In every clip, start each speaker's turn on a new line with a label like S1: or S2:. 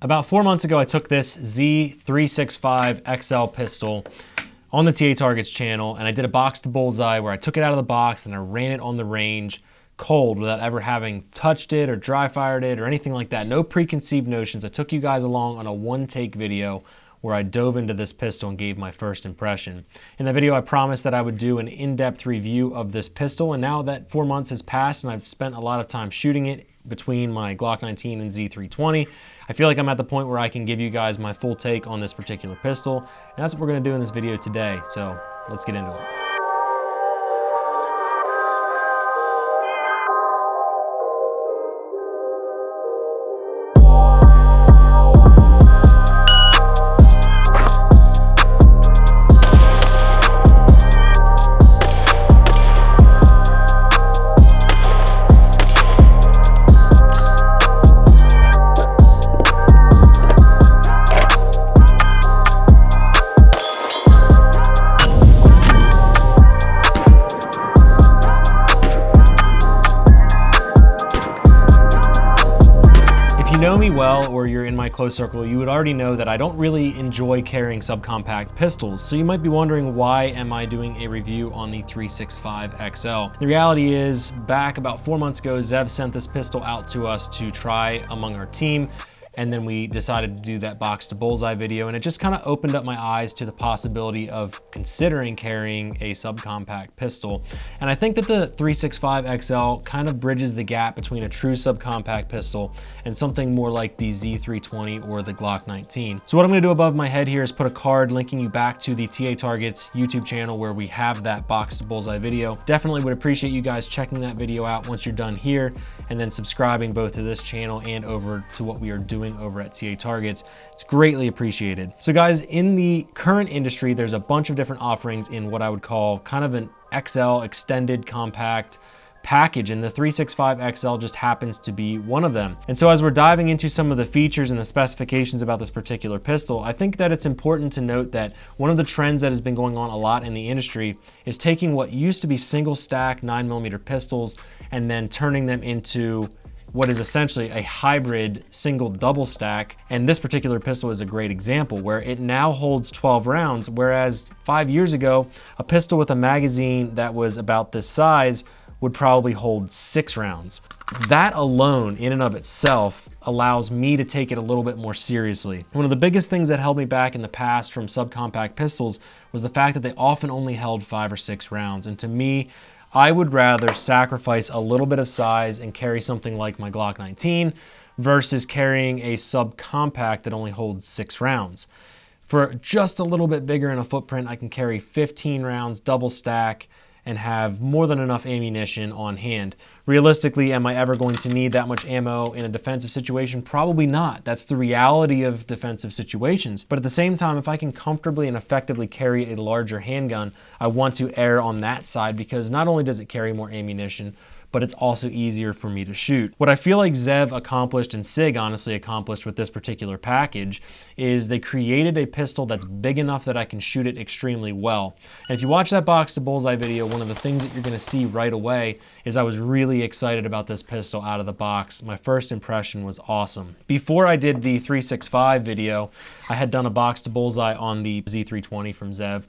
S1: About 4 months ago, I took this Z365 XL pistol on the TA Targets channel, and I did a box to bullseye where I took it out of the box and I ran it on the range cold without ever having touched it or dry fired it or anything like that. No preconceived notions. I took you guys along on a one-take video where I dove into this pistol and gave my first impression. In that video, I promised that I would do an in-depth review of this pistol, and now that 4 months has passed and I've spent a lot of time shooting it between my Glock 19 and Z320, I feel like I'm at the point where I can give you guys my full take on this particular pistol, and that's what we're gonna do in this video today, so let's get into it. If you know me well, or you're in my close circle, you would already know that I don't really enjoy carrying subcompact pistols. So you might be wondering, why am I doing a review on the 365 XL? The reality is, back about 4 months ago, Zev sent this pistol out to us to try among our team. And then we decided to do that box to bullseye video, and it just kind of opened up my eyes to the possibility of considering carrying a subcompact pistol. And I think that the 365 XL kind of bridges the gap between a true subcompact pistol and something more like the Z320 or the Glock 19. So what I'm gonna do above my head here is put a card linking you back to the TA Targets YouTube channel where we have that box to bullseye video. Definitely would appreciate you guys checking that video out once you're done here, and then subscribing both to this channel and over to what we are doing over at TA Targets. It's greatly appreciated. So guys, in the current industry, there's a bunch of different offerings in what I would call kind of an XL extended compact package, and the 365 XL just happens to be one of them. And so as we're diving into some of the features and the specifications about this particular pistol, I think that it's important to note that one of the trends that has been going on a lot in the industry is taking what used to be single stack 9mm pistols and then turning them into what is essentially a hybrid single double stack. And this particular pistol is a great example where it now holds 12 rounds, whereas 5 years ago, a pistol with a magazine that was about this size would probably hold 6 rounds. That alone, in and of itself, allows me to take it a little bit more seriously. One of the biggest things that held me back in the past from subcompact pistols was the fact that they often only held 5 or 6 rounds. And to me, I would rather sacrifice a little bit of size and carry something like my Glock 19 versus carrying a subcompact that only holds 6 rounds. For just a little bit bigger in a footprint, I can carry 15 rounds, double stack, and have more than enough ammunition on hand. Realistically, am I ever going to need that much ammo in a defensive situation? Probably not. That's the reality of defensive situations. But at the same time, if I can comfortably and effectively carry a larger handgun, I want to err on that side, because not only does it carry more ammunition, but it's also easier for me to shoot. What I feel like Zev accomplished, and SIG honestly accomplished with this particular package, is they created a pistol that's big enough that I can shoot it extremely well. And if you watch that box to bullseye video, one of the things that you're gonna see right away is I was really excited about this pistol out of the box. My first impression was awesome. Before I did the 365 video, I had done a box to bullseye on the Z320 from Zev.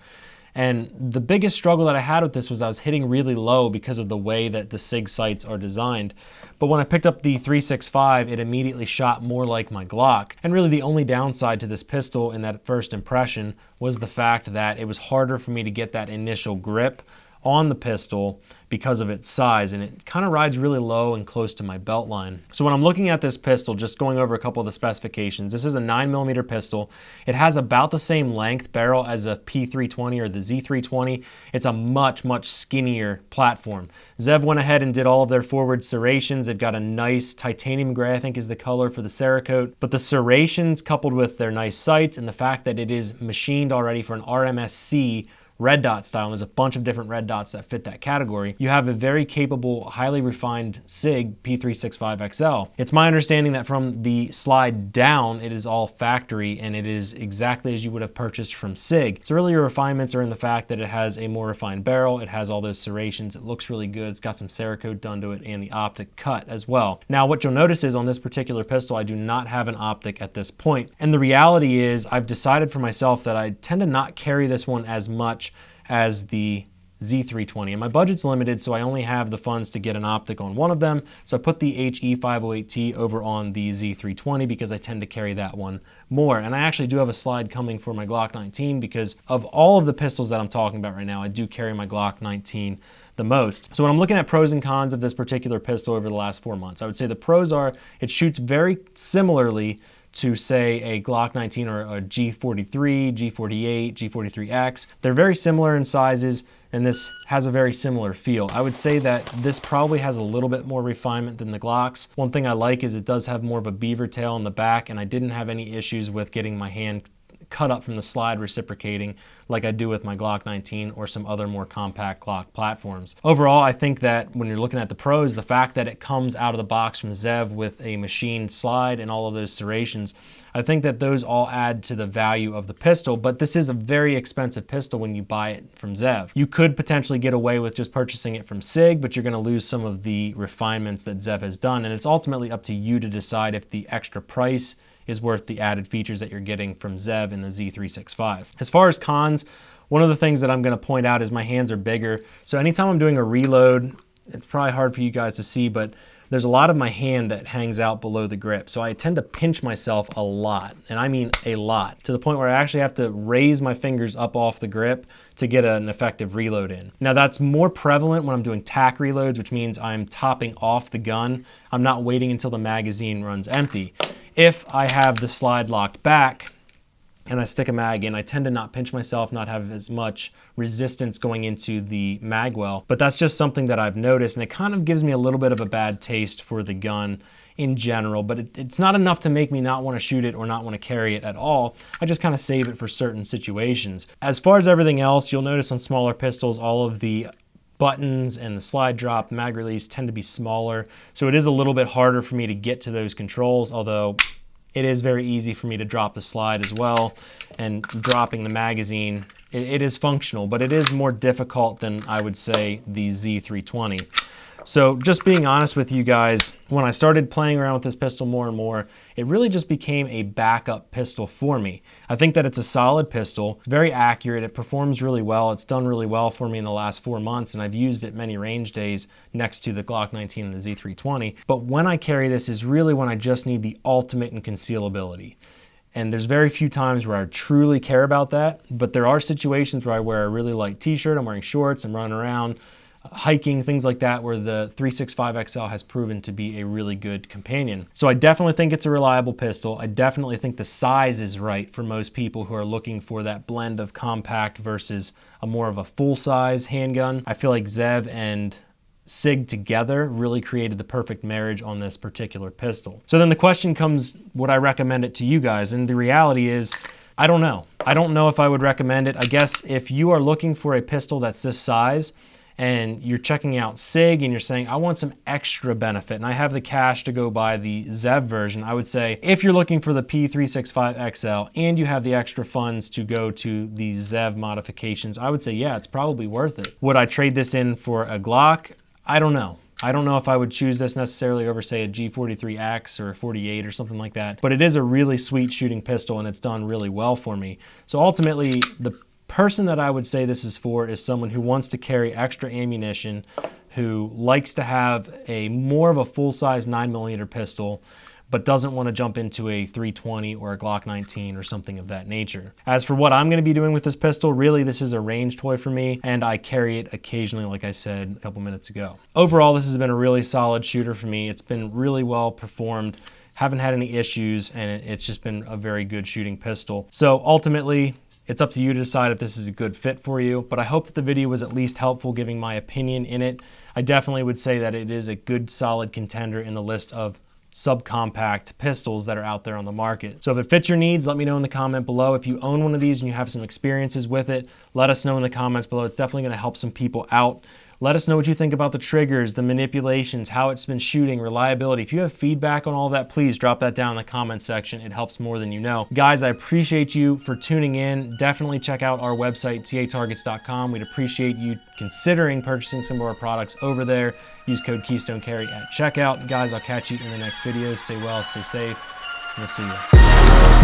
S1: And the biggest struggle that I had with this was I was hitting really low because of the way that the SIG sights are designed. But when I picked up the 365, it immediately shot more like my Glock. And really the only downside to this pistol in that first impression was the fact that it was harder for me to get that initial grip on the pistol because of its size, and it kind of rides really low and close to my belt line. So when I'm looking at this pistol, just going over a couple of the specifications, this is a 9mm pistol. It has about the same length barrel as a P320 or the Z320. It's a much, much skinnier platform. Zev went ahead and did all of their forward serrations. They've got a nice titanium gray, I think is the color for the Cerakote, but the serrations coupled with their nice sights and the fact that it is machined already for an RMSC red dot style, and there's a bunch of different red dots that fit that category, you have a very capable, highly refined SIG P365 XL. It's my understanding that from the slide down, it is all factory and it is exactly as you would have purchased from SIG. So really your refinements are in the fact that it has a more refined barrel, it has all those serrations, it looks really good, it's got some Cerakote done to it, and the optic cut as well. Now what you'll notice is on this particular pistol, I do not have an optic at this point. And the reality is I've decided for myself that I tend to not carry this one as much as the Z320, and my budget's limited, so I only have the funds to get an optic on one of them. So I put the HE508T over on the Z320 because I tend to carry that one more. And I actually do have a slide coming for my Glock 19 because of all of the pistols that I'm talking about right now, I do carry my Glock 19 the most. So when I'm looking at pros and cons of this particular pistol over the last 4 months, I would say the pros are it shoots very similarly to say a Glock 19 or a G43, G48, G43X. They're very similar in sizes, and this has a very similar feel. I would say that this probably has a little bit more refinement than the Glocks. One thing I like is it does have more of a beaver tail in the back, and I didn't have any issues with getting my hand cut up from the slide reciprocating like I do with my Glock 19 or some other more compact Glock platforms. Overall, I think that when you're looking at the pros, the fact that it comes out of the box from Zev with a machined slide and all of those serrations, I think that those all add to the value of the pistol, but this is a very expensive pistol when you buy it from Zev. You could potentially get away with just purchasing it from SIG, but you're gonna lose some of the refinements that Zev has done, and it's ultimately up to you to decide if the extra price is worth the added features that you're getting from Zev in the Z365. As far as cons, one of the things that I'm gonna point out is my hands are bigger. So anytime I'm doing a reload, it's probably hard for you guys to see, but there's a lot of my hand that hangs out below the grip. So I tend to pinch myself a lot, and I mean a lot, to the point where I actually have to raise my fingers up off the grip to get an effective reload in. Now that's more prevalent when I'm doing tack reloads, which means I'm topping off the gun. I'm not waiting until the magazine runs empty. If I have the slide locked back and I stick a mag in, I tend to not pinch myself, not have as much resistance going into the mag well. But that's just something that I've noticed, and it kind of gives me a little bit of a bad taste for the gun in general, but it's not enough to make me not want to shoot it or not want to carry it at all. I just kind of save it for certain situations. As far as everything else, you'll notice on smaller pistols, all of the buttons and the slide drop, mag release tend to be smaller. So it is a little bit harder for me to get to those controls, although it is very easy for me to drop the slide as well. And dropping the magazine, it is functional, but it is more difficult than I would say the Z320. So just being honest with you guys, when I started playing around with this pistol more and more, it really just became a backup pistol for me. I think that it's a solid pistol. It's very accurate. It performs really well. It's done really well for me in the last 4 months, and I've used it many range days next to the Glock 19 and the Z320. But when I carry this is really when I just need the ultimate in concealability. And there's very few times where I truly care about that, but there are situations where I wear a really light t-shirt, I'm wearing shorts, I'm running around, hiking, things like that, where the 365 XL has proven to be a really good companion. So I definitely think it's a reliable pistol. I definitely think the size is right for most people who are looking for that blend of compact versus a more of a full-size handgun. I feel like Zev and SIG together really created the perfect marriage on this particular pistol. So then the question comes, would I recommend it to you guys? And the reality is, I don't know. I don't know if I would recommend it. I guess if you are looking for a pistol that's this size, and you're checking out SIG and you're saying, I want some extra benefit and I have the cash to go buy the Zev version, I would say if you're looking for the P365 XL and you have the extra funds to go to the Zev modifications, I would say, yeah, it's probably worth it. Would I trade this in for a Glock? I don't know. I don't know if I would choose this necessarily over, say, a G43X or a 48 or something like that, but it is a really sweet shooting pistol and it's done really well for me. So ultimately, the person that I would say this is for is someone who wants to carry extra ammunition, who likes to have a more of a full-size 9mm pistol, but doesn't want to jump into a 320 or a Glock 19 or something of that nature. As for what I'm going to be doing with this pistol, really this is a range toy for me, and I carry it occasionally, like I said a couple minutes ago. Overall, this has been a really solid shooter for me. It's been really well performed. Haven't had any issues, and it's just been a very good shooting pistol. So ultimately, it's up to you to decide if this is a good fit for you, but I hope that the video was at least helpful giving my opinion in it. I definitely would say that it is a good, solid contender in the list of subcompact pistols that are out there on the market. So if it fits your needs, let me know in the comment below. If you own one of these and you have some experiences with it, let us know in the comments below. It's definitely going to help some people out. Let us know what you think about the triggers, the manipulations, how it's been shooting, reliability. If you have feedback on all that, please drop that down in the comment section. It helps more than you know. Guys, I appreciate you for tuning in. Definitely check out our website, tatargets.com. We'd appreciate you considering purchasing some of our products over there. Use code KeystoneCarry at checkout. Guys, I'll catch you in the next video. Stay well, stay safe, and we'll see you.